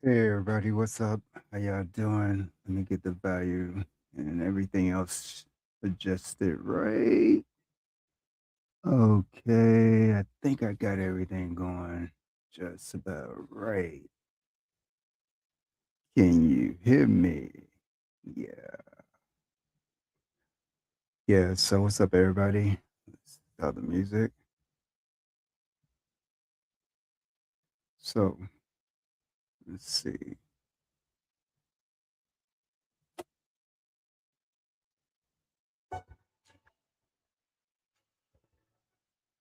Hey everybody, what's up? How y'all doing? Let me get the value and everything else adjusted right. Okay, I think I got everything going just about right. Can you hear me? Yeah. Yeah, so what's up everybody? Let's start the music. So, let's see.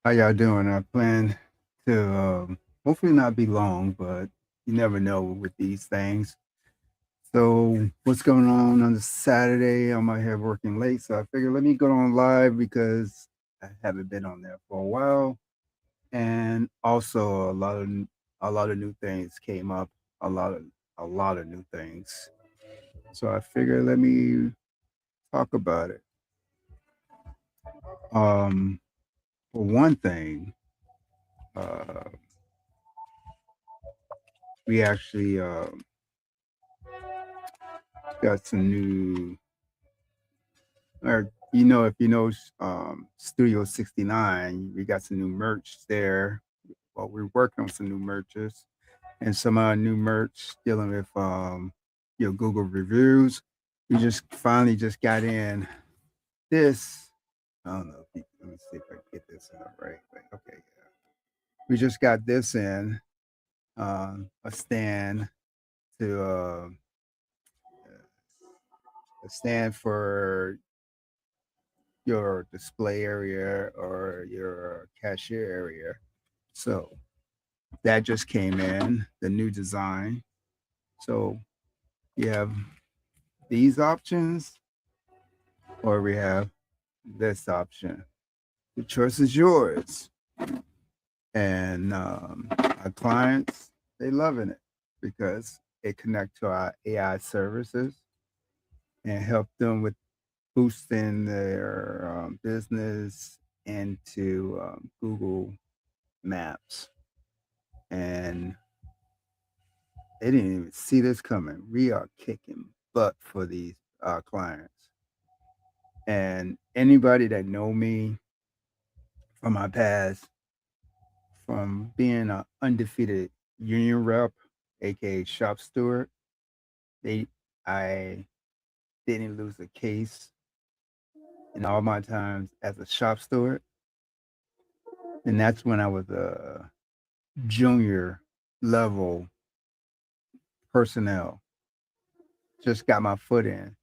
How y'all doing? I plan to hopefully not be long, but you never know with these things. So what's going on the Saturday? I might have working late, so I figured let me go on live because I haven't been on there for a while, and also a lot of new things came up. A lot of a lot of new things. So I figured let me talk about it. Um, for one thing, uh, we actually got some new, or if Studio 69, we got some new merch there. Well, we're working on some new merches and some new merch dealing with your Google reviews. We just finally just got in this. I don't know. Let me see if I can get this in the right way. Okay, yeah. We just got this in a stand to a stand for your display area or your cashier area. So that just came in the new design. So you have these options, or we have this option. The choice is yours. And our clients, they loving it because it connect to our AI services and help them with boosting their business into Google Maps. And they didn't even see this coming. We are kicking butt for these clients. And anybody that know me from my past, from being an undefeated union rep, aka shop steward, they I didn't lose a case in all my times as a shop steward. And that's when I was a junior level personnel. Just got my foot in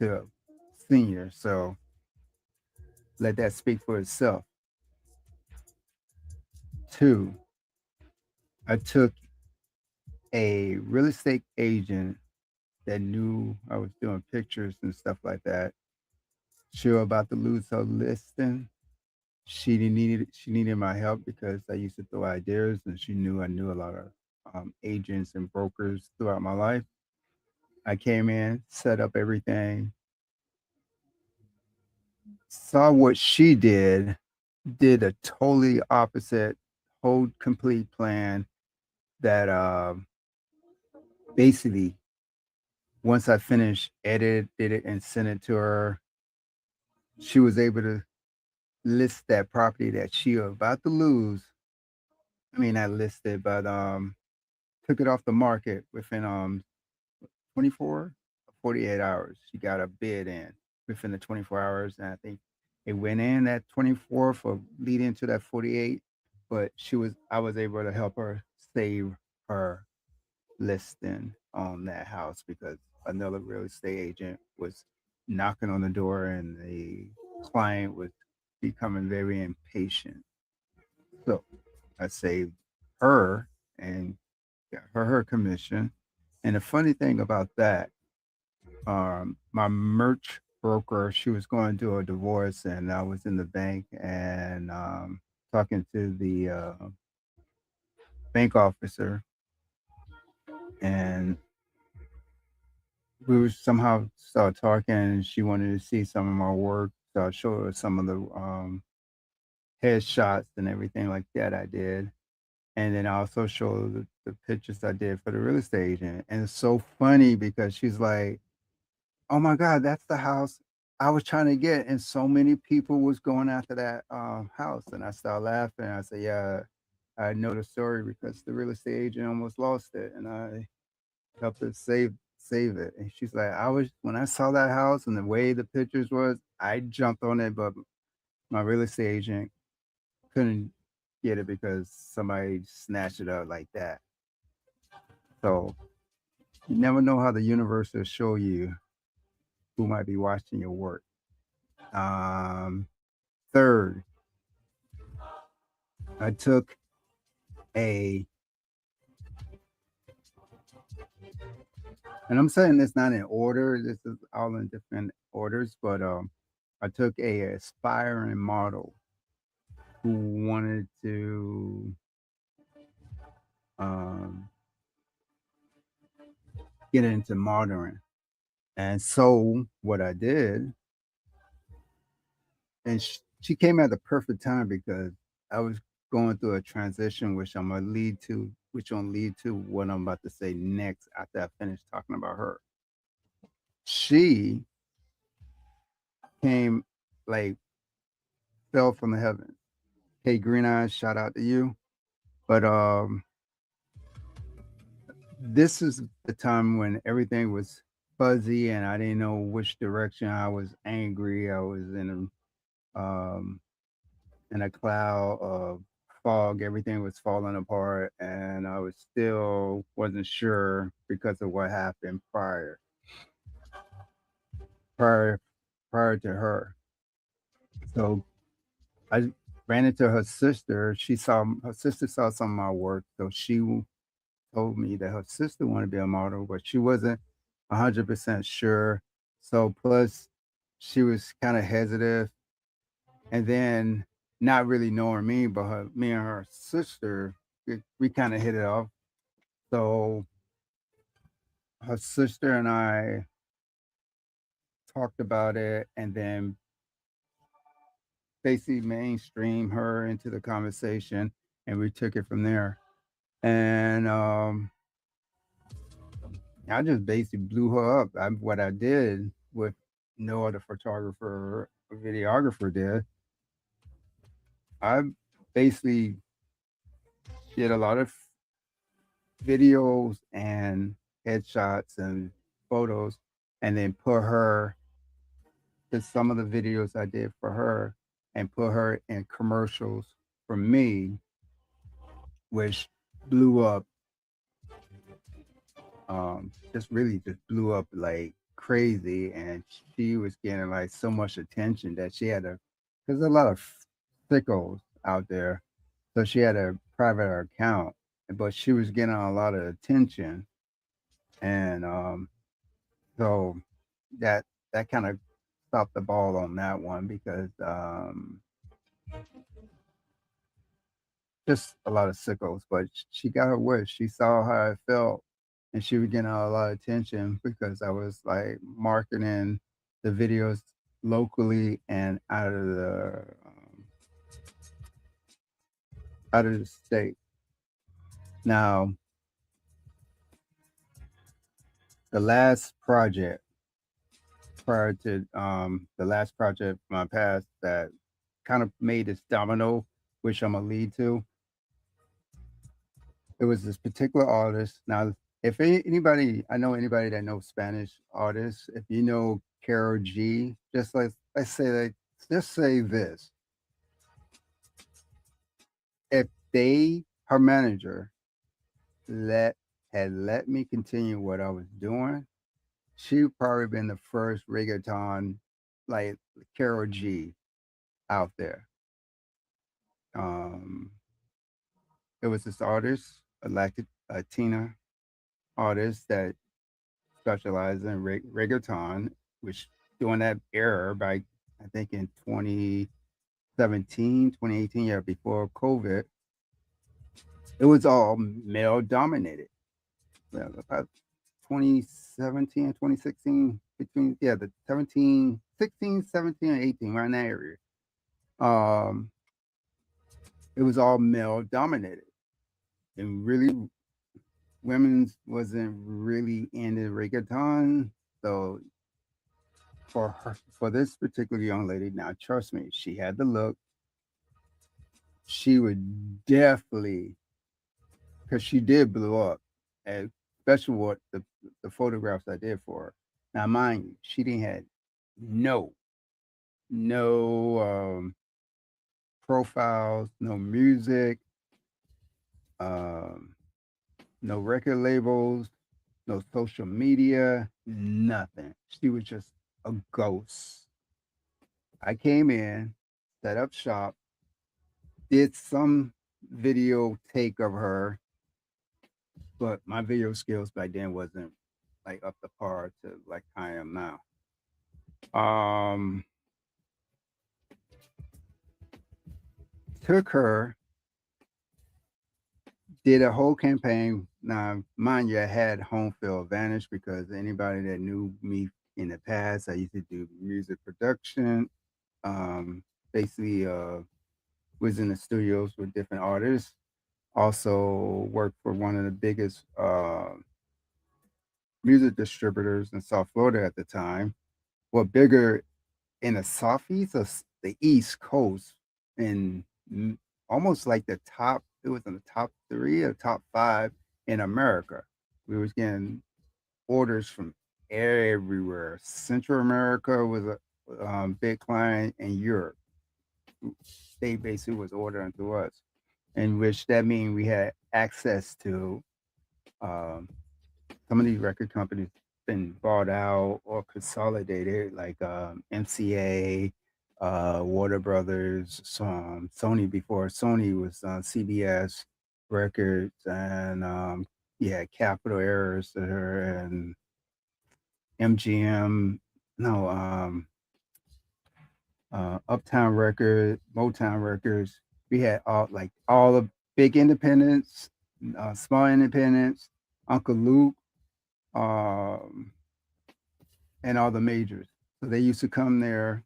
to senior. So let that speak for itself. Two, I took a real estate agent that knew I was doing pictures and stuff like that. She was about to lose her listing. She needed my help because I used to throw ideas, and she knew I knew a lot of agents and brokers throughout my life. I came in, set up everything, saw what she did a totally opposite, whole complete plan that basically once I finished, edited it and sent it to her, she was able to list that property that she was about to lose. I mean, not listed, but took it off the market within 24, 48 hours. She got a bid in within the 24 hours. And I think it went in at 24 for leading to that 48. But I was able to help her save her listing on that house because another real estate agent was knocking on the door and the client was becoming very impatient. So I saved her and got her commission. And the funny thing about that, my merch broker, she was going through a divorce, and I was in the bank and talking to the bank officer, and we were somehow started talking. And she wanted to see some of my work, so I showed her some of the headshots and everything like that I did. And then I also show the pictures I did for the real estate agent. And it's so funny because she's like, "Oh my God, that's the house I was trying to get." And so many people was going after that house. And I started laughing. I said, "Yeah, I know the story because the real estate agent almost lost it, and I helped her save it." And she's like, "I was when I saw that house and the way the pictures was, I jumped on it, but my real estate agent couldn't get it because somebody snatched it up like that." So you never know how the universe will show you who might be watching your work. Um, Third, I took a, and I'm saying this not in order. This is all in different orders, but I took a aspiring model who wanted to um, get into modeling, and so what I did, and she came at the perfect time because I was going through a transition, which I'm gonna lead to what I'm about to say next after I finish talking about her. She came like fell from the heavens. Hey, Green Eyes, shout out to you. But this is the time when everything was fuzzy and I didn't know which direction. I was angry. I was in a cloud of fog. Everything was falling apart, and I was still wasn't sure because of what happened prior prior to her. So I ran into her sister. Her sister saw some of my work, so she told me that her sister wanted to be a model, but she wasn't 100% sure. So plus, she was kind of hesitant, and then not really knowing me, but me and her sister, we kind of hit it off. So her sister and I talked about it, and then basically mainstream her into the conversation, and we took it from there. And I just basically blew her up. What I did, what no other photographer or videographer did, I basically did a lot of videos and headshots and photos, and then put her to some of the videos I did for her and put her in commercials for me, which blew up, just really just blew up like crazy. And she was getting like so much attention that she had there's a lot of sickos out there. So she had a private account, but she was getting a lot of attention. And so that, that kind of stopped the ball on that one because just a lot of sickos, but she got her wish. She saw how I felt, and she was getting a lot of attention because I was like marketing the videos locally and out of the state. Now, the last project prior to the last project from my past that kind of made this domino, which I'm gonna lead to, it was this particular artist. Now, if anybody, I know anybody that knows Spanish artists, if you know Carol G, just like let's say like just say this. If her manager let had let me continue what I was doing, she would probably been the first reggaeton like Carol G out there. Um, it was this artist, a Latina artist that specialized in reggaeton, which during that era, by I think in 2017, 2018, yeah, before COVID, it was all male dominated. Well, about 2017 and 2016, between, yeah, the 17, 16, 17, and 18, right in that area. Um, it was all male dominated. and really women's wasn't really into reggaeton. So for this particular young lady, now trust me, she had the look. She would definitely, because she did blow up, and especially what the photographs I did for her. Now, mind you, she didn't had no no profiles, no music, um, no record labels, no social media, nothing. She was just a ghost. I came in, set up shop, did some video take of her, but my video skills back then wasn't like up to par to like I am now. Um, Took her, did a whole campaign. Now, mind you, I had home field advantage because anybody that knew me in the past, I used to do music production. Um, Basically, was in the studios with different artists. Also worked for one of the biggest music distributors in South Florida at the time. Well, bigger in the southeast of the East Coast, and almost like the top. It was in the top three or top five in America. We was getting orders from everywhere. Central America was a big client, and Europe. They basically was ordering to us, in which that means we had access to um, some of these record companies been bought out or consolidated, like MCA, Warner Brothers, Sony before Sony was CBS Records, and yeah, Capitol Errors and MGM. No, Uptown Records, Motown Records. We had all the big independents, small independents, Uncle Luke, um, and all the majors. So they used to come there,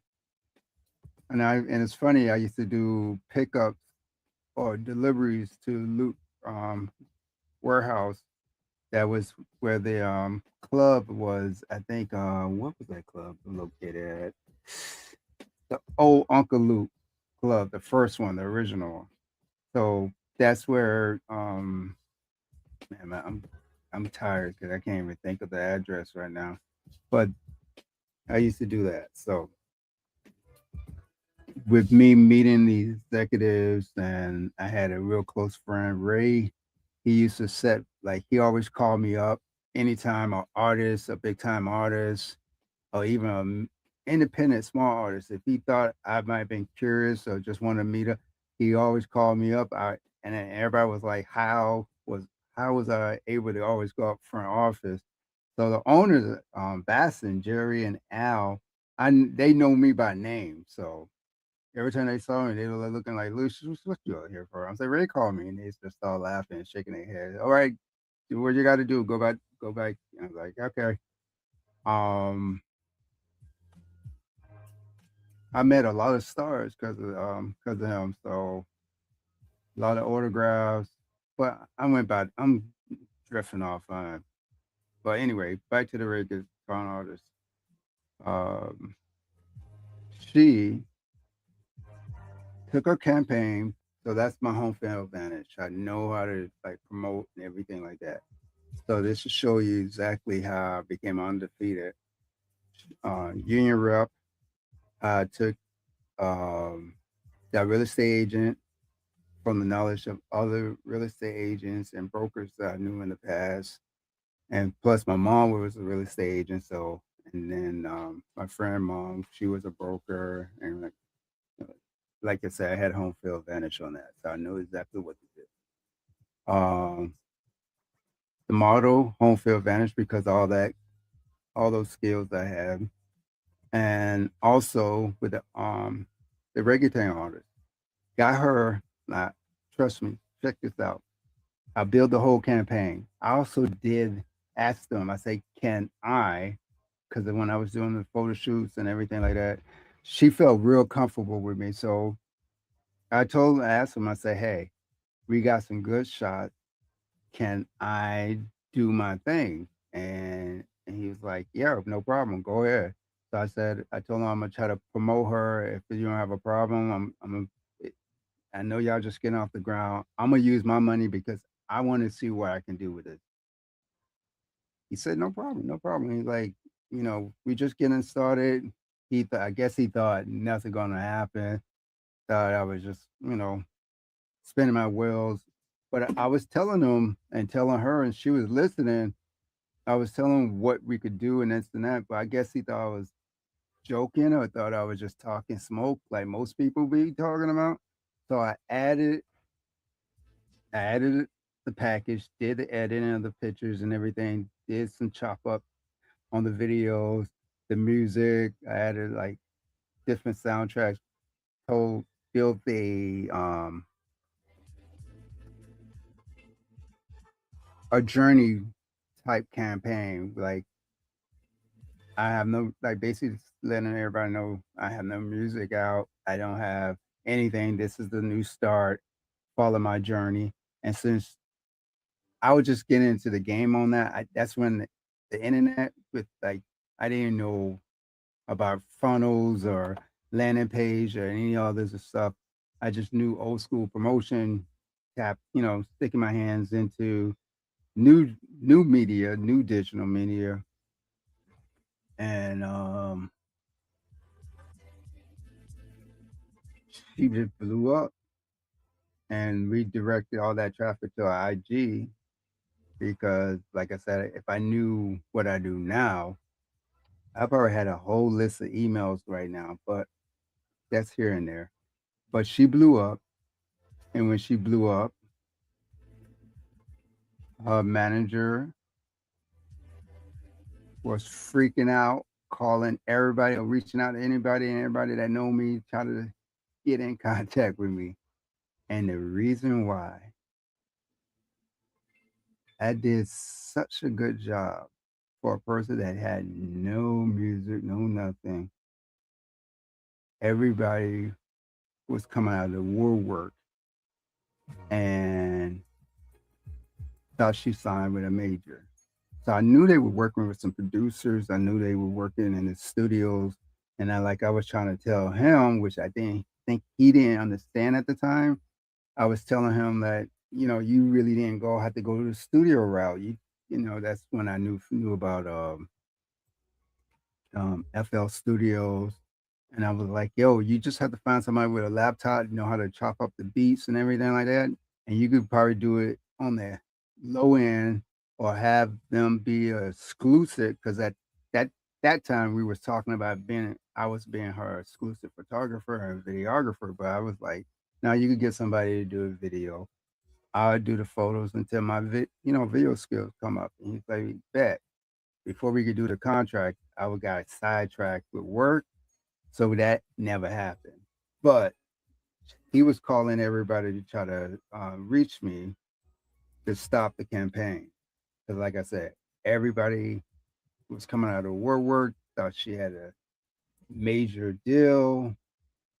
and it's funny. I used to do pickups or deliveries to Luke warehouse. That was where the club was. I think what was that club located at? The old Uncle Luke club, the first one, the original one. So that's where man, I'm tired because I can't even think of the address right now. But I used to do that. So with me meeting these executives, and I had a real close friend, Ray. He used to set like he always called me up anytime an artist, a big time artist, or even an independent small artist. If he thought I might have been curious or just wanted to meet up, he always called me up. And then everybody was like, how was I able to always go up front office? So the owners, Basson, Jerry, and Al, they know me by name. So every time they saw me, they were looking like, Lucius, what you out here for? I was like, Ray called me, and they just started laughing and shaking their head. All right, do what you got to do. Go back, go back. I was like, okay. Um, I met a lot of stars because of him. So a lot of autographs. But I went back. I'm drifting off. But anyway, back to the Ray con artist. Um, she took her campaign. So that's my home field advantage. I know how to like promote and everything like that. So this will show you exactly how I became undefeated. Union rep. I took that real estate agent from the knowledge of other real estate agents and brokers that I knew in the past. And plus, my mom was a real estate agent. So, and then my friend mom, she was a broker. And like I said, I had home field advantage on that. So I knew exactly what to do. The model, home field advantage, because all those skills I have. And also with the reggaeton artist, got her. Now, trust me, check this out. I built the whole campaign. I also did ask them. I say, can I? Because when I was doing the photo shoots and everything like that, she felt real comfortable with me. So I asked them. I said, hey, we got some good shots. can I do my thing? And he was like, yeah, no problem. Go ahead. So I told him I'm gonna try to promote her. If you don't have a problem, I know y'all just getting off the ground. I'm gonna use my money because I want to see what I can do with it. He said, no problem, no problem. He's like, we just getting started. I guess he thought nothing gonna happen. Thought I was just, spinning my wheels. But I was telling him and telling her, and she was listening. I was telling him what we could do and this and that. But I guess he thought I was joking or thought I was just talking smoke like most people be talking about. So I added the package, did the editing of the pictures and everything, did some chop up on the videos, the music. I added like different soundtracks, told built a journey type campaign. Like I have no like basically letting everybody know I have no music out. I don't have anything. This is the new start. Follow my journey. And since I was just getting into the game on that, that's when the internet with like I didn't know about funnels or landing page or any other stuff. I just knew old school promotion, sticking my hands into new media, new digital media, and she just blew up and redirected all that traffic to our IG because, like I said, if I knew what I do now, I probably had a whole list of emails right now, but that's here and there. But she blew up, and when she blew up, her manager was freaking out, calling everybody or reaching out to anybody and everybody that know me, trying to get in contact with me. And the reason why I did such a good job for a person that had no music, no nothing, everybody was coming out of the woodwork and thought she signed with a major. So I knew they were working with some producers. I knew they were working in the studios. And I was trying to tell him, which I didn't think he didn't understand at the time. I was telling him that, you really didn't have to go to the studio route. That's when I knew about FL Studios. And I was like, yo, you just have to find somebody with a laptop, know how to chop up the beats and everything like that. And you could probably do it on the low end or have them be exclusive because that that time we was talking about I was being her exclusive photographer and videographer, but I was like, now you could get somebody to do a video. I would do the photos until my video skills come up. And he's like, bet. Before we could do the contract, I would got sidetracked with work, so that never happened. But he was calling everybody to try to reach me to stop the campaign. Because, like I said, everybody was coming out of woodwork, thought she had a major deal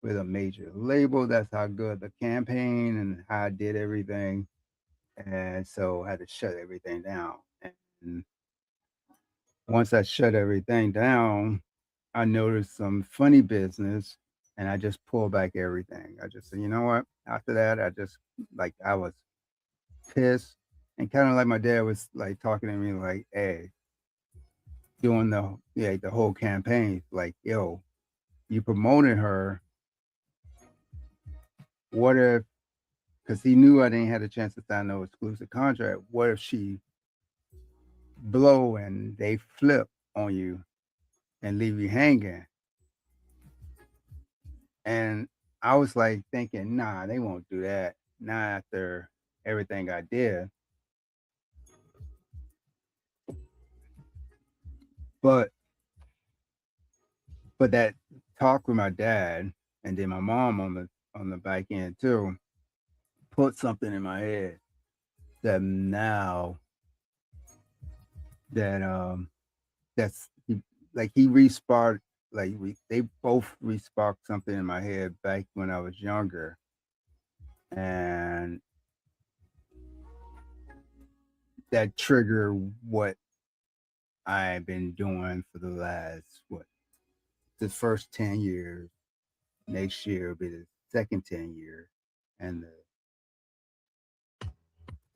with a major label. That's how good the campaign and how I did everything. And so I had to shut everything down. And once I shut everything down, I noticed some funny business and I just pulled back everything. I just said, you know what? After that, I was pissed and kind of like my dad was like talking to me like, hey, doing the whole campaign, like, yo, you promoted her. What if, because he knew I didn't have a chance to sign no exclusive contract, what if she blow and they flip on you and leave you hanging? And I was like thinking, nah, they won't do that. Not after everything I did. But that talk with my dad and then my mom on the back end too put something in my head that now that that's like he resparked they both resparked something in my head back when I was younger. And that trigger what I've been doing for the last the first 10 years. Next year will be the second 10 year, and the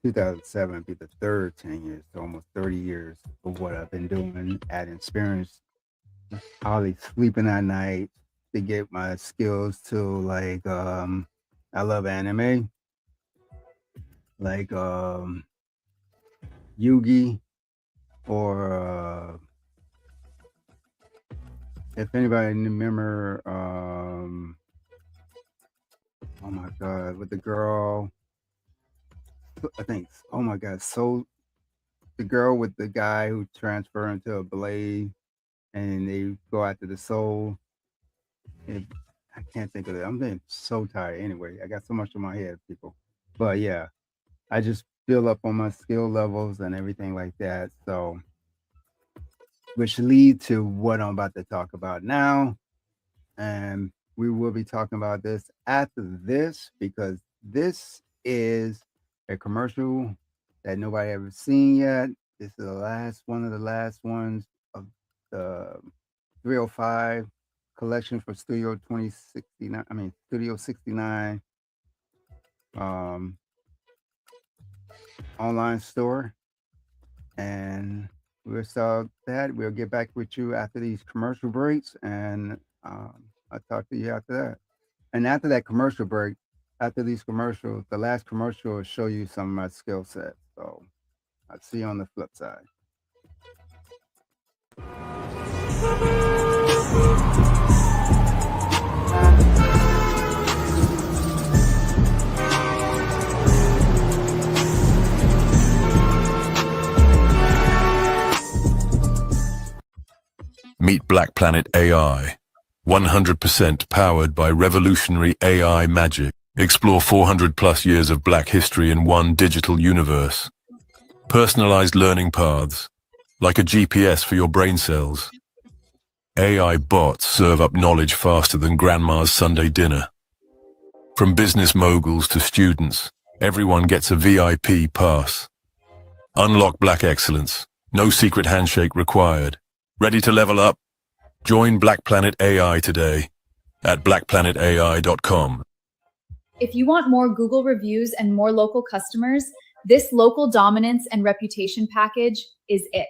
2007 will be the third 10 years. So almost 30 years of what I've been doing, adding experience, hardly sleeping at night to get my skills to I love anime, like Yugi, or if anybody remember, oh my god, with the girl, I think, oh my god, so the girl with the guy who transfer into a blade and they go after the soul. It, I can't think of it. I'm being so tired anyway. I got so much in my head, people. But yeah, I just build up on my skill levels and everything like that. So, which lead to what I'm about to talk about now. And we will be talking about this after this, because this is a commercial that nobody ever seen yet. This is the last one of the last ones of the 305 collection for Studio 2069. I mean Studio 69 um, online store. And we'll start that. We'll get back with you after these commercial breaks, and I'll talk to you after that. And after that commercial break, after these commercials, the last commercial will show you some of my skill set. So I'll see you on the flip side. Meet Black Planet AI, 100% powered by revolutionary AI magic. Explore 400 plus years of Black history in one digital universe. Personalized learning paths, like a GPS for your brain cells. AI bots serve up knowledge faster than grandma's Sunday dinner. From business moguls to students, everyone gets a VIP pass. Unlock Black excellence. No secret handshake required. Ready to level up? Join Black Planet AI today at blackplanetai.com. If you want more Google reviews and more local customers, this local dominance and reputation package is it.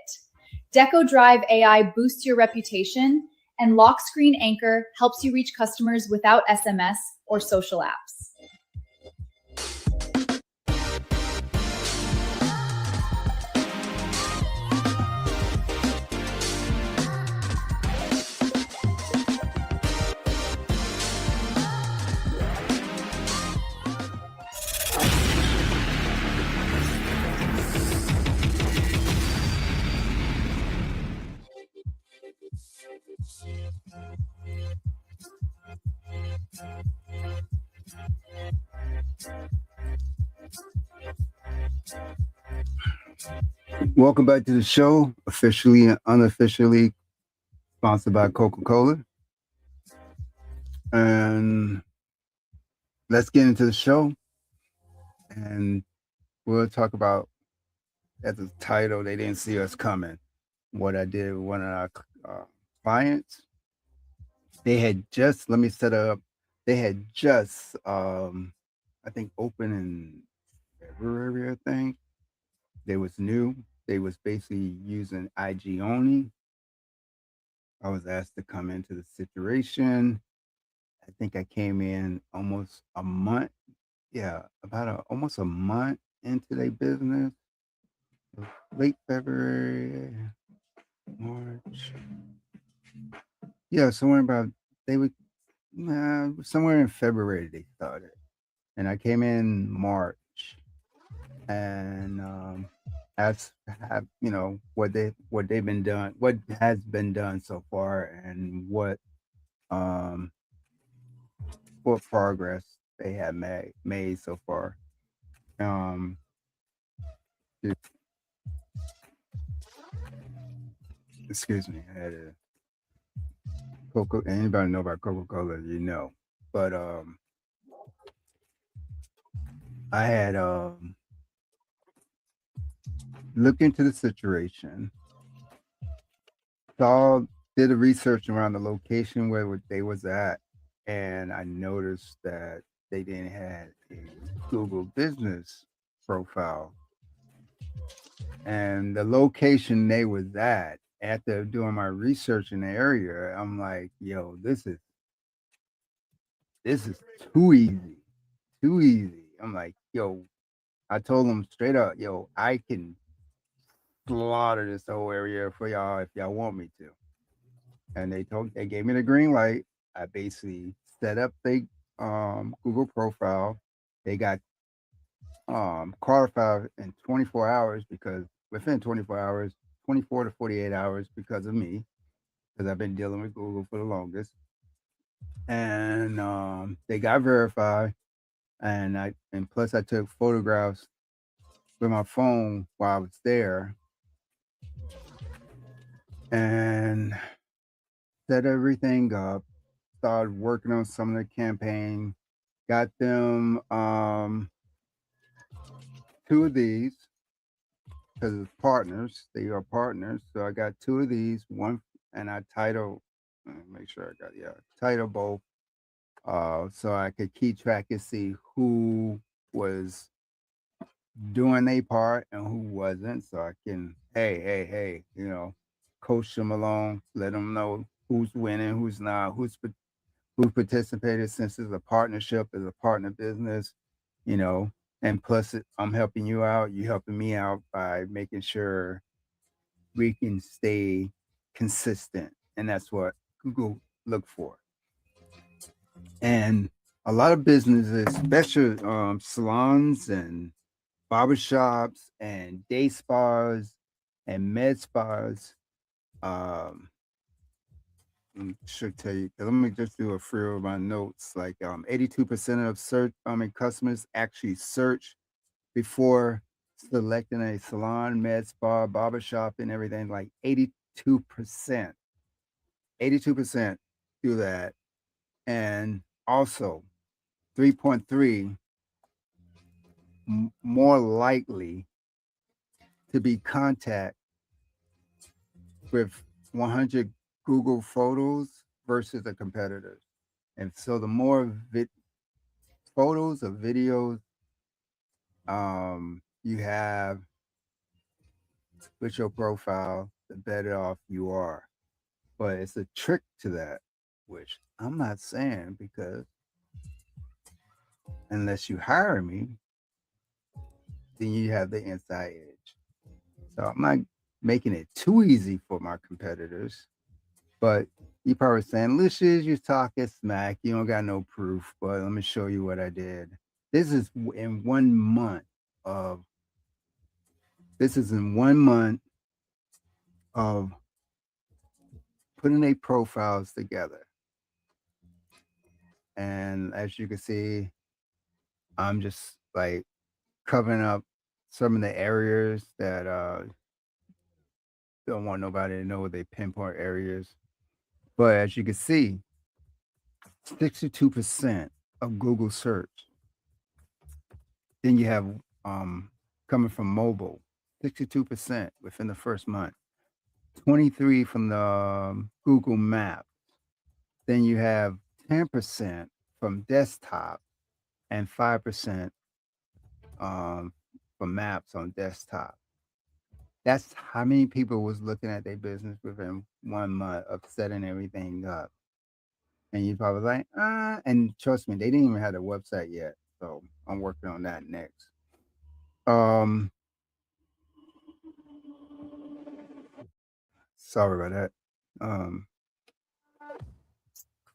Deco Drive AI boosts your reputation, and Lock Screen Anchor helps you reach customers without SMS or social apps. Welcome back to the show, officially and unofficially sponsored by Coca-Cola. And let's get into the show. And we'll talk about, at the title, they didn't see us coming. What I did with one of our clients, they had just, let me set up, they had just, I think, opened in February, I think. They was new. They was basically using IG only. I was asked to come into the situation. I think I came in almost a month. Yeah, almost a month into their business. Late February, March. Yeah, somewhere in February they started, and I came in March. And as have what they've been done, what has been done so far, and what progress they have made so far. Excuse me, I had a Coca. Anybody know about Coca-Cola? You know, but I had looked into the situation, saw, did a research around the location where they was at, and I noticed that they didn't have a Google business profile. And the location they was at, after doing my research in the area, I'm like, yo, this is too easy. Too easy. I'm like, yo, I told them straight up, yo, I can slaughter this whole area for y'all if y'all want me to. And they gave me the green light. I basically set up the Google profile. They got qualified in 24 hours because within 24 hours, 24 to 48 hours because of me, because I've been dealing with Google for the longest. And they got verified, and plus I took photographs with my phone while I was there, and set everything up. Started working on some of the campaign. Got them two of these because it's partners. They are partners. So I got two of these. One, and I title. Make sure I got, yeah, title both. So I could keep track and see who was doing their part and who wasn't. So I can, hey, coach them along, let them know who's winning, who's not, who participated, since it's a partnership, it's a partner business, you know. And plus, I'm helping you out, you helping me out by making sure we can stay consistent, and that's what Google look for. And a lot of businesses, especially salons and barbershops and day spas and med spas, um, should tell you. Let me just do a few of my notes. Like 82% of customers actually search before selecting a salon, med spa, barbershop, and everything. Like 82%, 82% do that, and also 3.3 more likely to be contact with 100 Google Photos versus the competitors. And so the more photos or videos you have with your profile, the better off you are. But it's a trick to that, which I'm not saying, because unless you hire me, then you have the inside edge. So I'm not making it too easy for my competitors. But you probably saying, Lucius, you're talking smack. You don't got no proof, but let me show you what I did. This is in 1 month of this is in 1 month of putting their profiles together. And as you can see, I'm just like covering up some of the areas that don't want nobody to know they pinpoint areas. But as you can see, 62% of Google search. Then you have coming from mobile, 62% within the first month, 23 from the Google Maps. Then you have 10% from desktop and 5% from maps on desktop. That's how many people was looking at their business within 1 month of setting everything up. And you probably like, and trust me, they didn't even have a website yet. So I'm working on that next. Um, Sorry about that.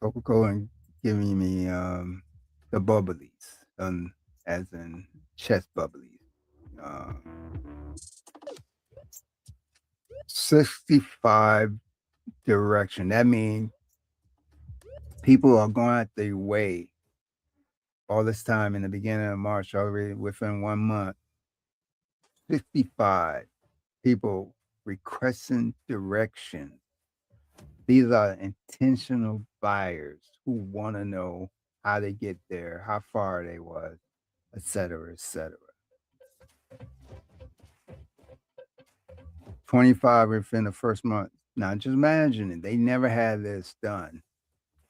Coca-Cola giving me the bubblies, as in chest bubblies. Um, 65 direction. That means people are going out their way all this time in the beginning of March, already within 1 month. 55 people requesting directions. These are intentional buyers who want to know how they get there, how far they was, et cetera, et cetera. 25 within the first month. Now, just imagine it. They never had this done.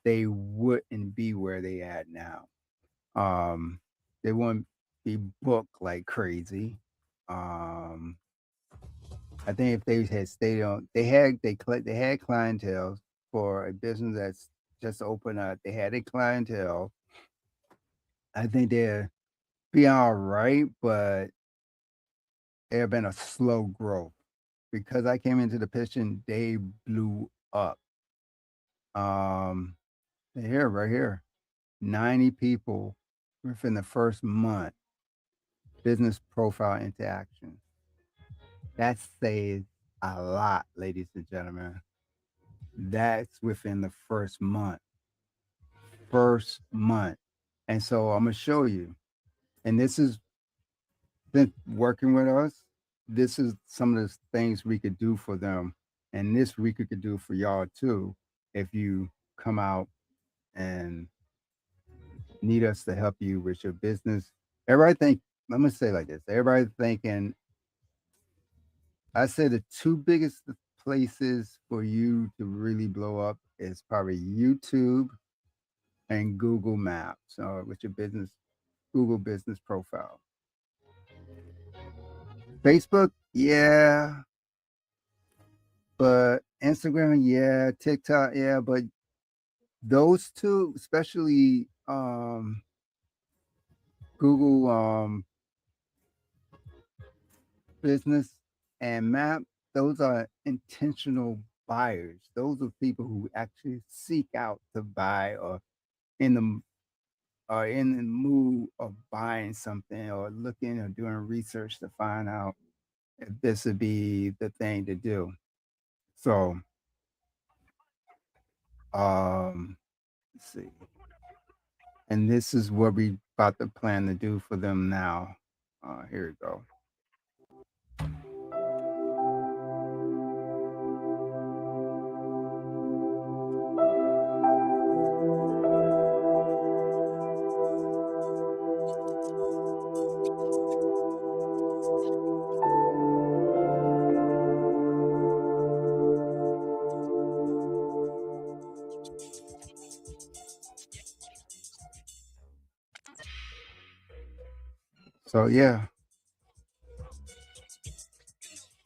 They wouldn't be where they at now. Um, they wouldn't be booked like crazy. Um, I think if they had stayed on, they had clientele for a business that's just opened up. They had a clientele. I think they'd be all right, but it had been a slow growth because I came into the pitching. They blew up. Um, here, right here, 90 people within the first month. Business profile interaction. That says a lot, ladies and gentlemen. That's within the first month. First month. And so I'm gonna show you. And this is them working with us. This is some of the things we could do for them. And this we could do for y'all too if you come out and need us to help you with your business. Everybody think, I'm gonna say it like this. Everybody thinking, I say the two biggest places for you to really blow up is probably YouTube and Google Maps, with your business Google business profile. Facebook, yeah, but Instagram, yeah, TikTok, yeah, but those two, especially Google business and map, those are intentional buyers. Those are people who actually seek out to buy or in the in the mood of buying something or looking or doing research to find out if this would be the thing to do. So let's see. And this is what we about to plan to do for them now. Here we go. So yeah,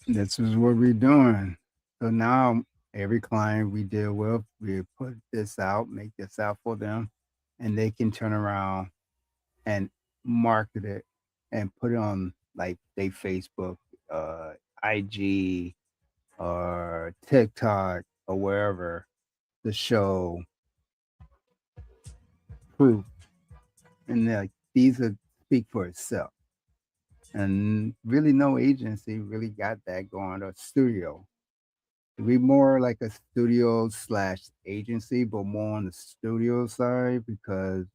this is what we're doing. So now every client we deal with, we put this out, make this out for them, and they can turn around and market it and put it on like they Facebook, uh, IG, or TikTok or wherever to show proof. And like these are speak for itself. And really no agency really got that going or studio. We more like a studio slash agency, but more on the studio side because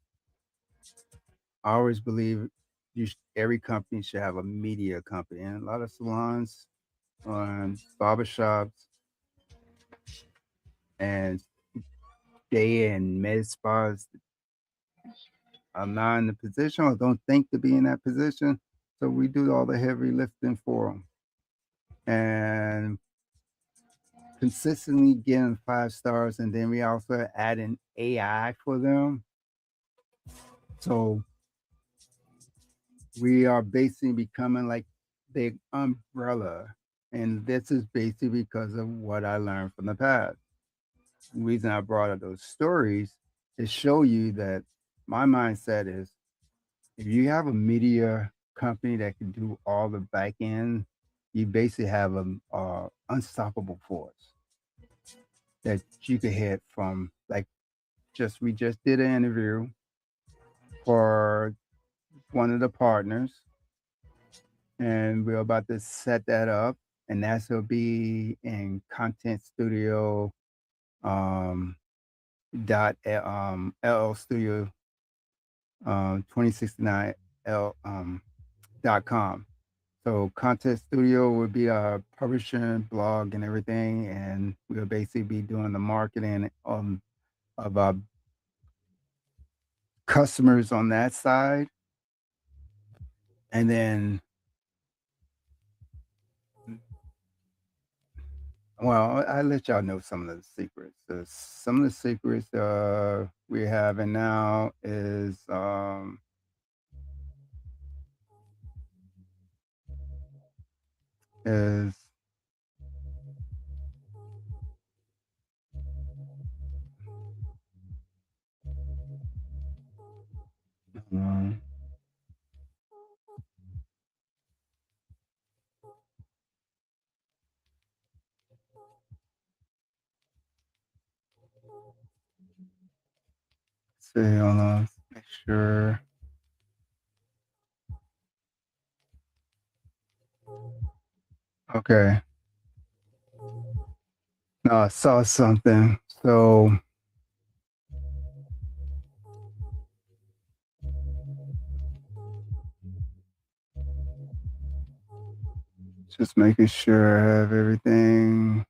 I always believe every company should have a media company, and a lot of salons, barbershops, and day and med spas are not in the position or don't think to be in that position. So we do all the heavy lifting for them and consistently getting 5 stars. And then we also add in AI for them. So we are basically becoming like the umbrella. And this is basically because of what I learned from the past. The reason I brought up those stories is show you that my mindset is if you have a media company that can do all the back end, you basically have an unstoppable force that you could hit from like we just did an interview for one of the partners and we're about to set that up and that's will be in content studio dot ll studio 2069 l dot com. So content studio would be our publishing blog and everything and we'll basically be doing the marketing of our customers on that side. And then Well, I let y'all know some of the secrets. Some of the secrets we're having now is um, see, hold on, make sure. Okay. No, I saw something. So just making sure I have everything.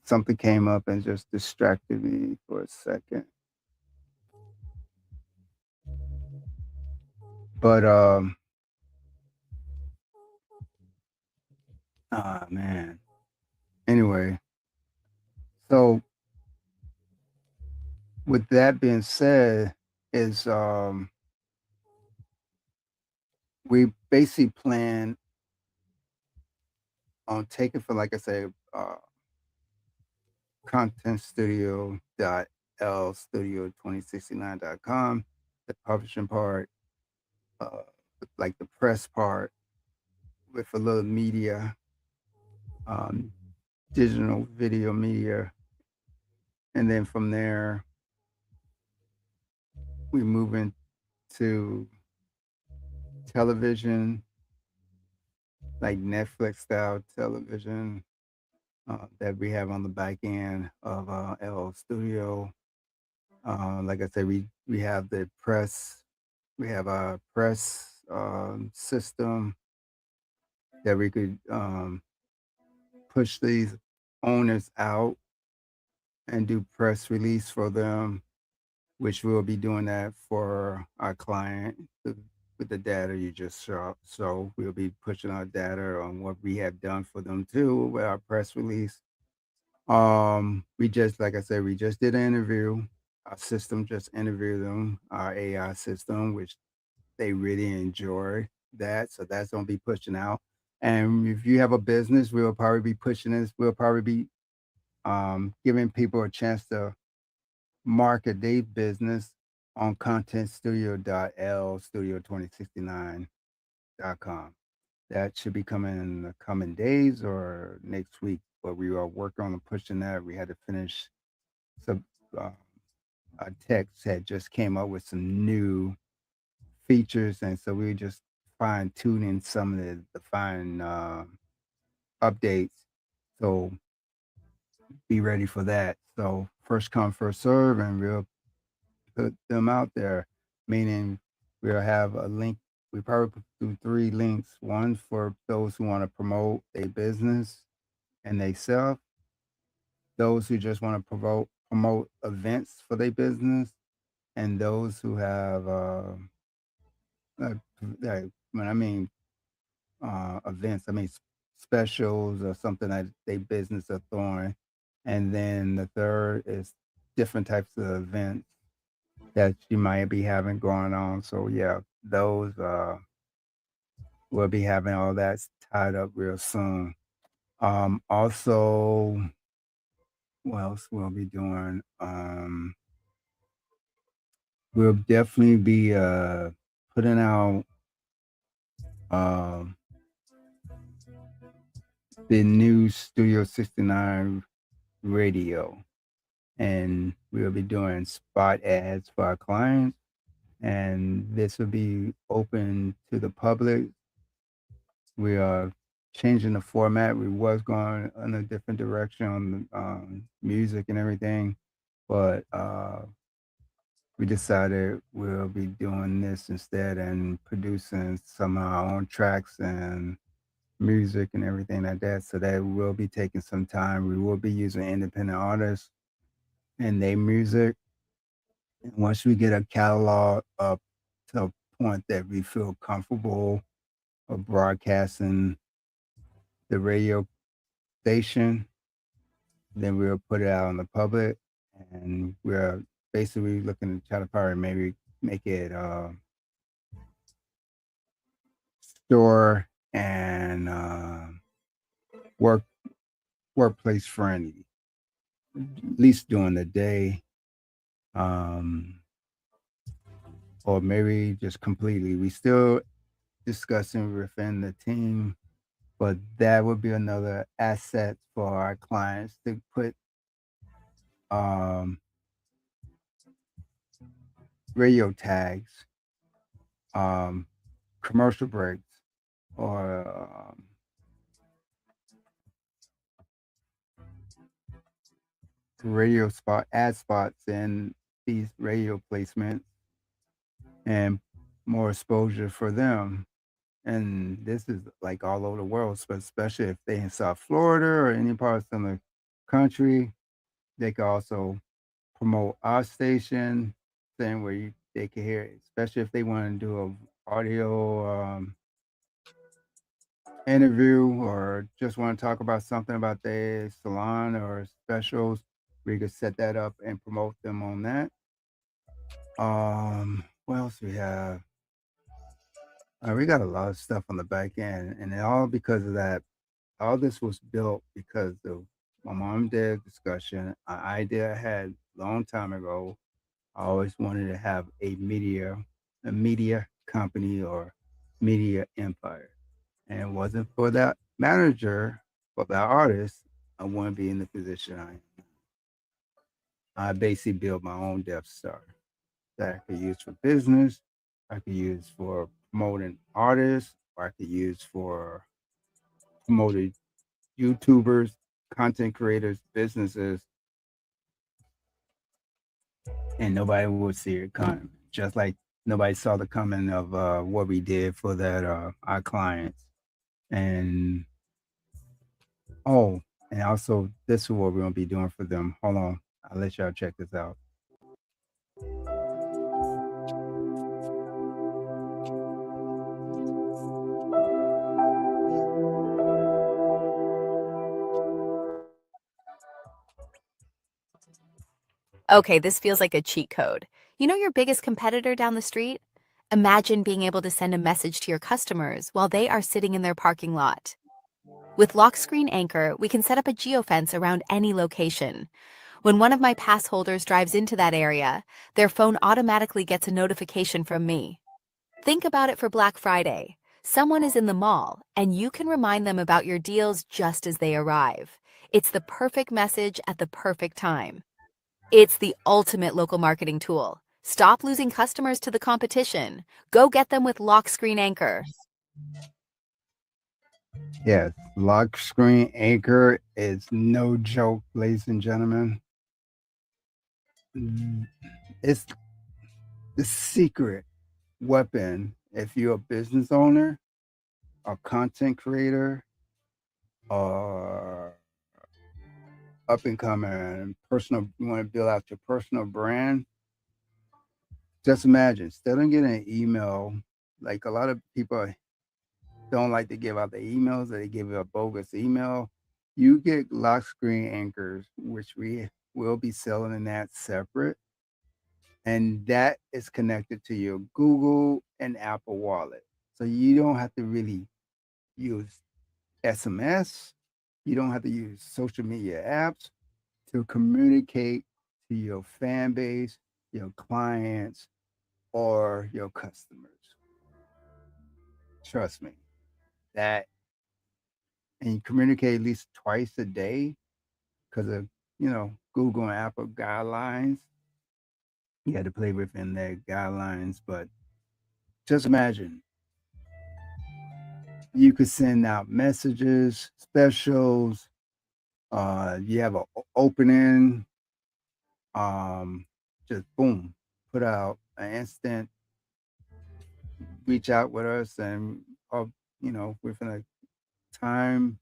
Something came up and just distracted me for a second. But ah man. Anyway, so with that being said, is we basically plan on taking for like I say, content studio dot l studio 2069.com, the publishing part, uh like the press part with a little media, um digital video media, and then from there we move into television, like Netflix style television, that we have on the back end of L Studio. Like I said, we have the press, we have a press system that we could push these owners out and do press release for them, which we'll be doing that for our client with the data you just saw. So we'll be pushing our data on what we have done for them too with our press release. We just, like I said, we just did an interview. Our system just interviewed them, our AI system, which they really enjoy that. So that's gonna be pushing out. And if you have a business, we'll probably be pushing this. We'll probably be giving people a chance to market their business on contentstudio.l studio 2069.com. That should be coming in the coming days or next week. But we are working on pushing that. We had to finish some uh, our text had just came up with some new features, and so we were just fine tuning some of the fine updates. So be ready for that. So first come, first serve, and we'll put them out there. Meaning we'll have a link. We probably do 3 links. One for those who want to promote a business and they self. Those who just want to promote events for their business, and those who have uh, when I mean events, I mean specials or something that they business are throwing. And then the third is different types of events that you might be having going on. So yeah, those we'll be having all that tied up real soon. Also, what else we'll be doing? We'll definitely be putting out um the new Studio 69 radio, and we'll be doing spot ads for our clients, and this will be open to the public. We are changing the format. We was going in a different direction on music and everything, but we decided we'll be doing this instead and producing some of our own tracks and music and everything like that. So that will be taking some time. We will be using independent artists and their music. And once we get a catalog up to a point that we feel comfortable of broadcasting the radio station, Then we'll put it out in the public, and we're basically looking to try to probably maybe make it store and work workplace friendly, at least during the day, um, or maybe just completely. We still discussing within the team, but that would be another asset for our clients to put um, radio tags, um, commercial breaks, or radio spot ad spots in these radio placements and more exposure for them. And this is like all over the world, but especially if they in South Florida or any parts of the country, they can also promote our station, saying where they can hear it, especially if they want to do a audio interview or just want to talk about something about their salon or specials. We could set that up and promote them on that. What else we have? We got a lot of stuff on the back end, and all because of that. All this was built because of my mom and dad discussion, an idea I had a long time ago. I always wanted to have a media company or media empire. And it wasn't for that manager, for that artist, I wouldn't be in the position I am. I basically built my own Death Star that I could use for business, I could use for promoting artists, or I could use for promoting YouTubers, content creators, businesses, and nobody would see it coming. Just like nobody saw the coming of what we did for that our clients. And oh, and also this is what we're gonna be doing for them. Hold on, I'll let y'all check this out. Okay, this feels like a cheat code. You know your biggest competitor down the street? Imagine being able to send a message to your customers while they are sitting in their parking lot. With Lock Screen Anchor, we can set up a geofence around any location. When one of my pass holders drives into that area, their phone automatically gets a notification from me. Think about it for Black Friday. Someone is in the mall, and you can remind them about your deals just as they arrive. It's the perfect message at the perfect time. It's the ultimate local marketing tool. Stop losing customers to the competition. Go get them with Lock Screen Anchor. Yes, lock screen anchor is no joke, ladies and gentlemen. It's the secret weapon if you're a business owner, a content creator, or up and coming personal, you want to build out your personal brand. Just imagine, instead of getting an email, like a lot of people don't like to give out the emails, or they give you a bogus email. You get lock screen anchors, which we will be selling in that separate. And that is connected to your Google and Apple wallet. So you don't have to really use SMS. You don't have to use social media apps to communicate to your fan base, your clients, or your customers. Trust me, that and you communicate at least twice a day because of Google and Apple guidelines. You had to play within their guidelines, but just imagine you could send out messages, specials. You have an opening, just boom, put out an instant, reach out with us, and within a time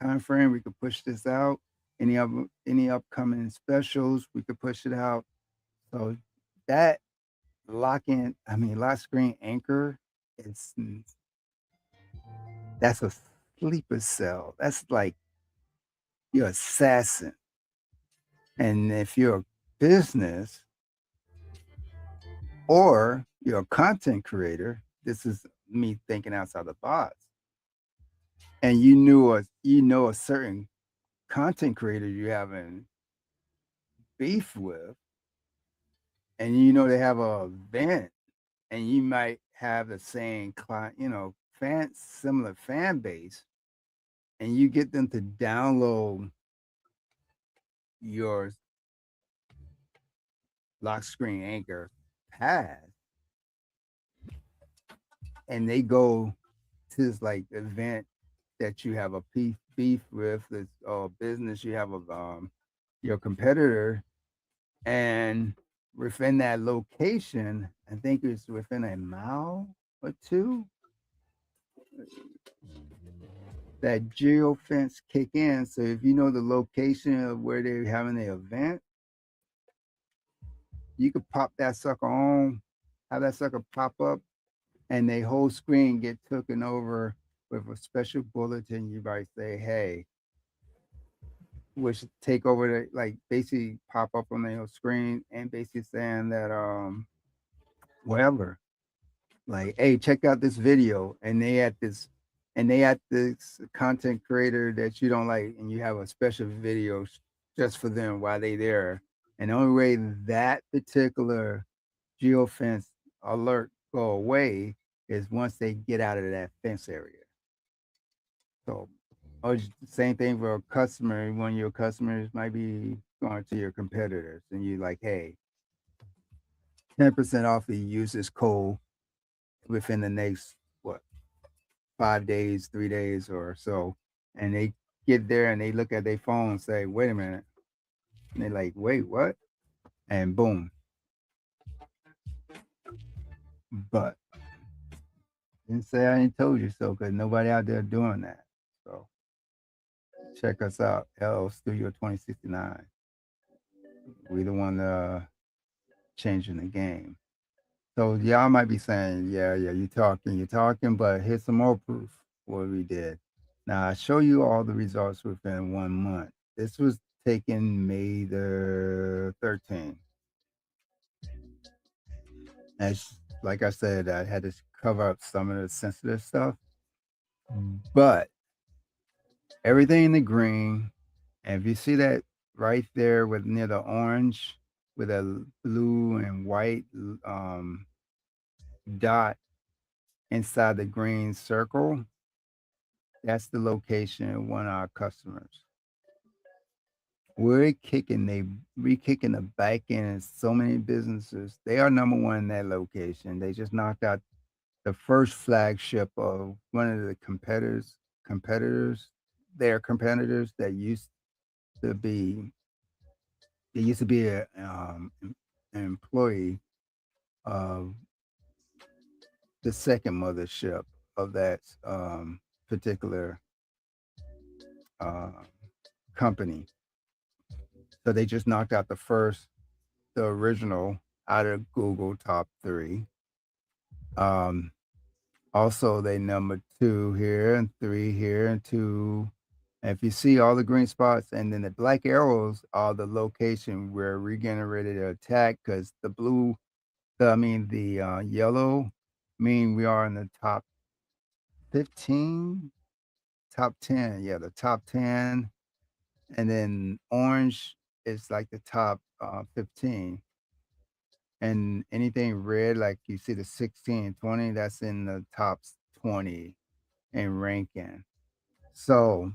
time frame, we could push this out. Any upcoming specials, we could push it out. So that lock screen anchor, it's that's a sleeper cell. That's like you're assassin. And if you're a business or you're a content creator, this is me thinking outside the box. And you know a certain content creator you having beef with, and you know they have a event, and you might have the same client, similar fan base, and you get them to download your lock screen anchor pass, and they go to this like event that you have a beef with, this business you have of your competitor, and within that location, I think it's within a mile or two, that geo fence kick in. So if you know the location of where they're having the event, you could pop that sucker on, have that sucker pop up, and the whole screen get taken over with a special bulletin. You might say, "Hey," which take over the like basically pop up on the whole screen and basically saying that whatever, like, "Hey, check out this video," and they at this content creator that you don't like, and you have a special video just for them while they there. And the only way that particular geofence alert go away is once they get out of that fence area. So, or same thing for a customer. One of your customers might be going to your competitors, and you like, "Hey, 10% off if you use this code within the next what 5 days, 3 days or so." And they get there and they look at their phone and say, "Wait a minute." And they're like, "Wait, what?" And boom. But didn't say I ain't told you so, because nobody out there doing that. So check us out, LL Studio 2069. We the one changing the game. So y'all might be saying, yeah, you're talking, but here's some more proof what we did. Now I show you all the results within 1 month. This was taken May the 13th. As like I said, I had to cover up some of the sensitive stuff, but everything in the green. And if you see that right there with near the orange with a blue and white dot inside the green circle, that's the location of one of our customers. We kicking the back end in so many businesses. They are number one in that location. They just knocked out the first flagship of one of the their competitors that used to be an employee of the second mothership of that particular uh, company. So they just knocked out the original out of Google top three. Um, Also, they number two here and three here and two. And if you see all the green spots and then the black arrows are the location where we're getting ready to attack, because the yellow mean we are in the top 15, top 10. Yeah, the top 10. And then orange is like the top 15. And anything red, like you see the 16 and 20, that's in the top 20 in ranking. So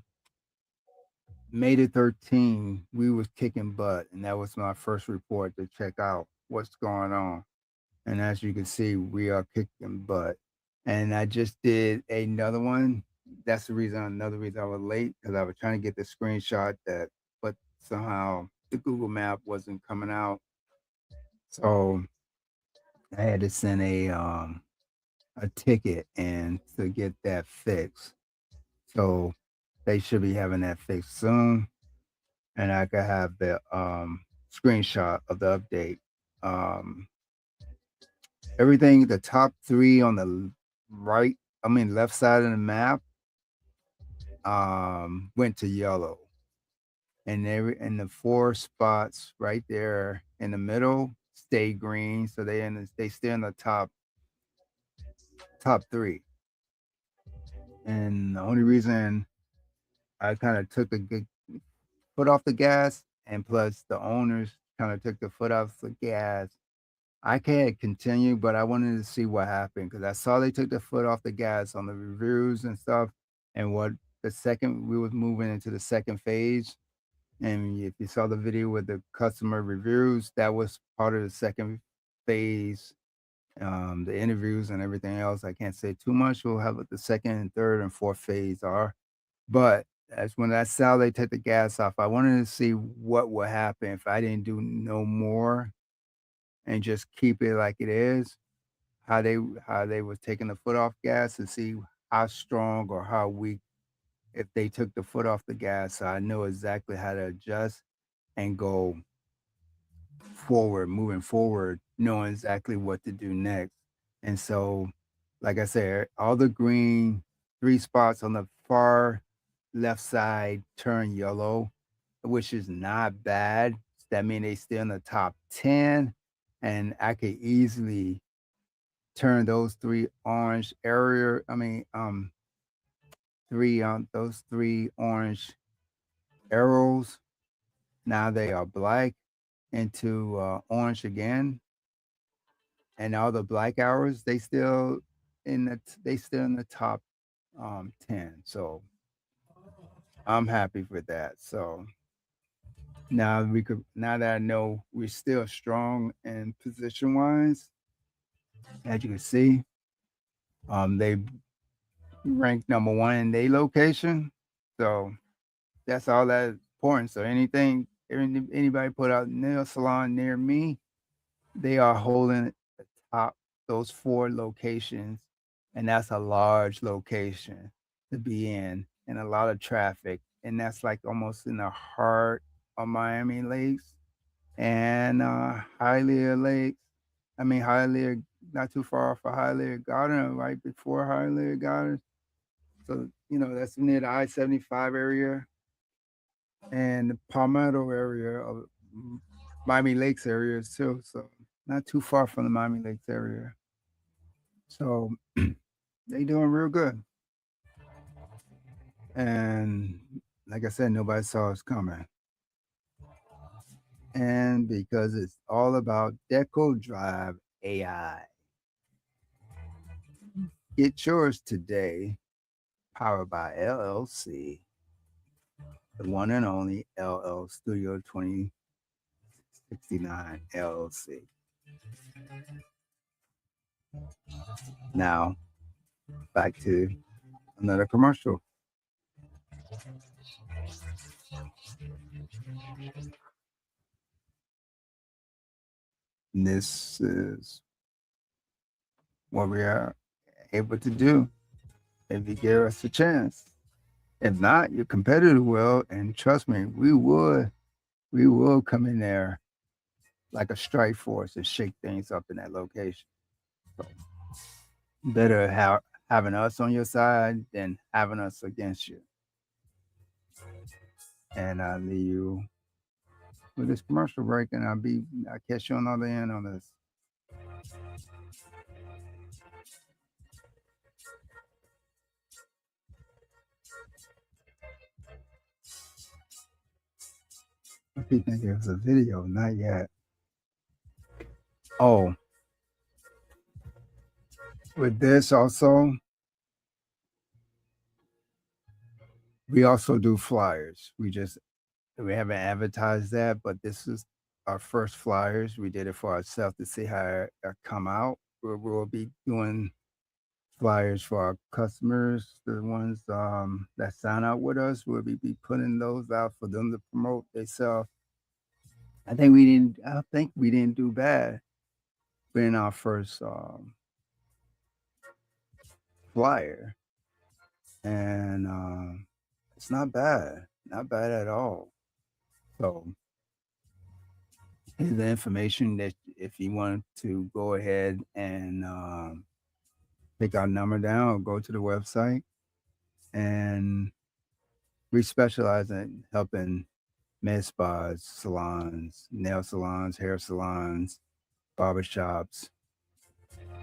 May the 13th, we was kicking butt, and that was my first report to check out what's going on. And as you can see, we are kicking butt. And I just did another one. That's another reason I was late, because I was trying to get the screenshot but somehow the Google map wasn't coming out. So I had to send a ticket in to get that fixed. So they should be having that fixed soon, and I could have the screenshot of the update. Um, Everything, the top three on the left side of the map, went to yellow. and the 4 spots right there in the middle stay green, so they stay in the top 3. And the only reason I kind of took the good foot off the gas, and plus the owners kind of took the foot off the gas. I can't continue, but I wanted to see what happened because I saw they took the foot off the gas on the reviews and stuff. And what the second we was moving into the second phase, and if you saw the video with the customer reviews, that was part of the second phase. The interviews and everything else. I can't say too much. We'll have what the second and third and fourth phase are. But that's when I saw they took the gas off. I wanted to see what would happen if I didn't do no more and just keep it like it is. How they was taking the foot off gas and see how strong or how weak if they took the foot off the gas. So I know exactly how to adjust and go forward, moving forward, knowing exactly what to do next. And so, like I said, all the green 3 spots on the far left side turn yellow, which is not bad. That means they still in the top 10. And I could easily turn those 3 orange arrows. Now they are black into orange again, and all the black arrows they still in the top 10. So I'm happy for that. So now that I know we're still strong and position wise, as you can see, they ranked number 1 in their location. So that's all that important. So anybody put out nail salon near me, they are holding the top those 4 locations, and that's a large location to be in and a lot of traffic. And that's like almost in the heart of Miami Lakes and Hialeah Lakes. I mean Hialeah, not too far off of Hialeah Garden, right before Hialeah Garden. So, that's near the I-75 area and the Palmetto area of Miami Lakes area too. So not too far from the Miami Lakes area. So they doing real good. And like I said, nobody saw us coming. And because it's all about Deco Drive AI. Get yours today, powered by LLC, the one and only LL Studio 2069 LLC. Now, back to another commercial. And this is what we are able to do if you give us a chance. If not, your competitor will, and trust me, we will come in there like a strike force and shake things up in that location. So better having us on your side than having us against you. And I'll leave you with this commercial break, and I'll catch you on the other end on this. I keep thinking it was a video, not yet. Oh, with this also, we also do flyers. We haven't advertised that, but this is our first flyers. We did it for ourselves to see how it come out. We'll be doing flyers for our customers, the ones that sign up with us. We'll be putting those out for them to promote themselves. I think we didn't do bad being our first flyer, and it's not bad at all. So here's the information that if you want to go ahead and take our number down or go to the website, and we specialize in helping med spas, salons, nail salons, hair salons, barbershops.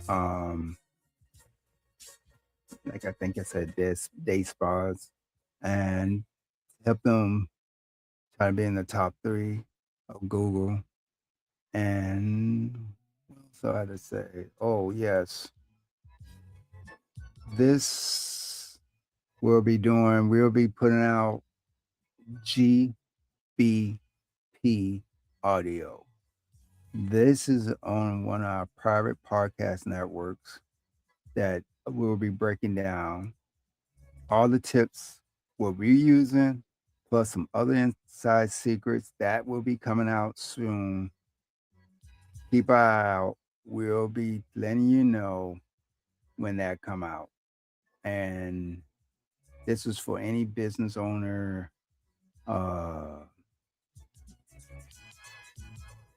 Um, like I think I said, day spas, and help them try to be in the top 3 of Google. And so I had to say, oh yes, this we'll be putting out GBP audio. This is on one of our private podcast networks that we'll be breaking down all the tips what we're using, plus some other inside secrets that will be coming out soon. Keep an eye out. We'll be letting you know when that come out. And this is for any business owner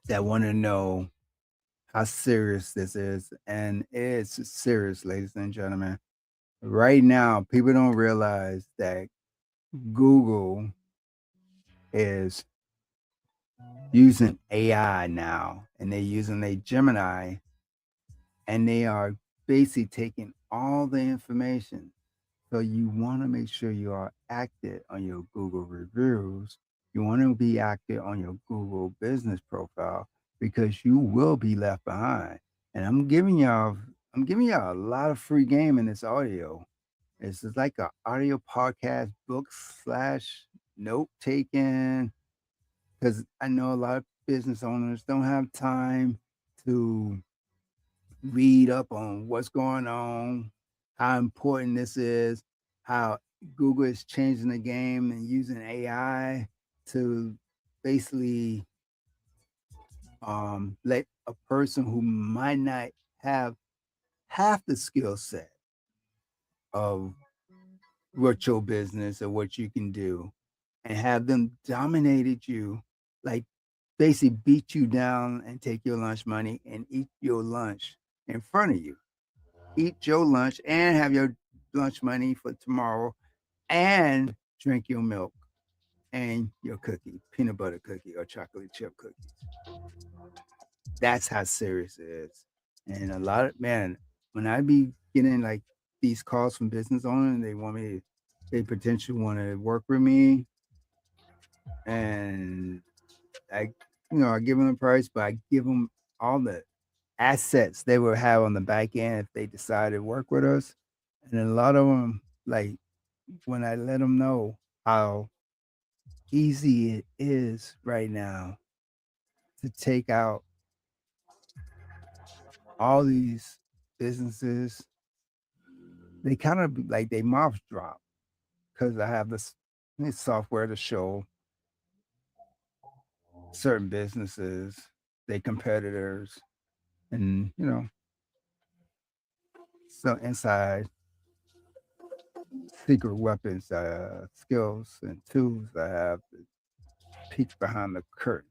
that want to know how serious this is. And it's serious, ladies and gentlemen. Right now, people don't realize that Google is using AI now, and they're using a Gemini, and they are basically taking all the information. So you want to make sure you are active on your Google reviews. You want to be active on your Google business profile because you will be left behind. And I'm giving y'all a lot of free game in this audio. It's just like an audio podcast, book slash note taking, because I know a lot of business owners don't have time to read up on what's going on, how important this is, how Google is changing the game and using AI to basically let a person who might not have half the skill set of what your business or what you can do and have them dominated you, like basically beat you down and take your lunch money and eat your lunch in front of you. Eat your lunch and have your lunch money for tomorrow and drink your milk and your cookie, peanut butter cookie or chocolate chip cookie. That's how serious it is. And a lot of man, when I be getting like these calls from business owners and they potentially want to work with me, and I, I give them a price, but I give them all the assets they will have on the back end if they decide to work with us. And a lot of them, like when I let them know how easy it is right now to take out all these businesses, they kind of like they mouths drop because I have this software to show certain businesses, they competitors, and so inside secret weapons, skills and tools I have to peek behind the curtain.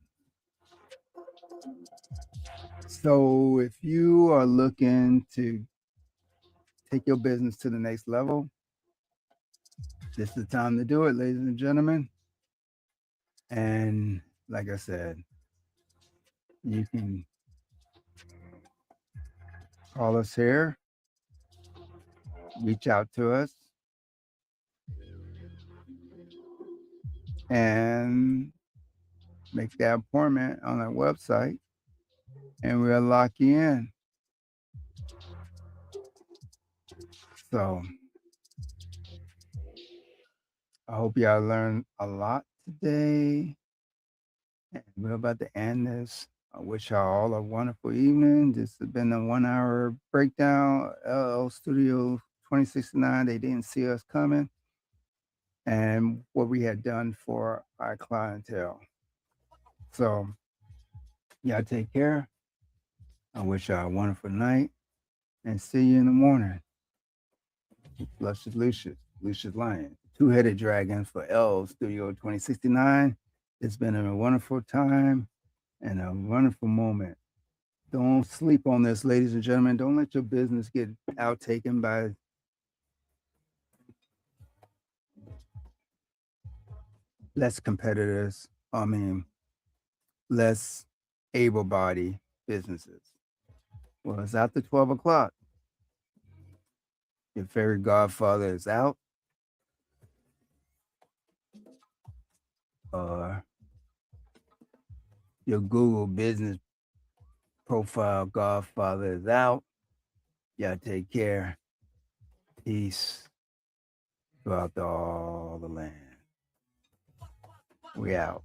So if you are looking to take your business to the next level, this is the time to do it, ladies and gentlemen. And like I said, you can call us here, reach out to us, and make that appointment on our website, and we'll lock you in. So I hope y'all learned a lot today. And we're about to end this. I wish y'all all a wonderful evening. This has been a 1 hour breakdown. LL Studio 2069. They didn't see us coming. And what we had done for our clientele. So y'all take care. I wish y'all a wonderful night and see you in the morning. Luscious Lucius Lion, two-headed dragon for L Studio 2069. It's been a wonderful time and a wonderful moment. Don't sleep on this, ladies and gentlemen. Don't let your business get outtaken by less competitors I mean, less able-bodied businesses. Well, it's after 12 o'clock. Your fairy godfather is out. Your Google business profile godfather is out. Y'all take care. Peace throughout all the land. We out.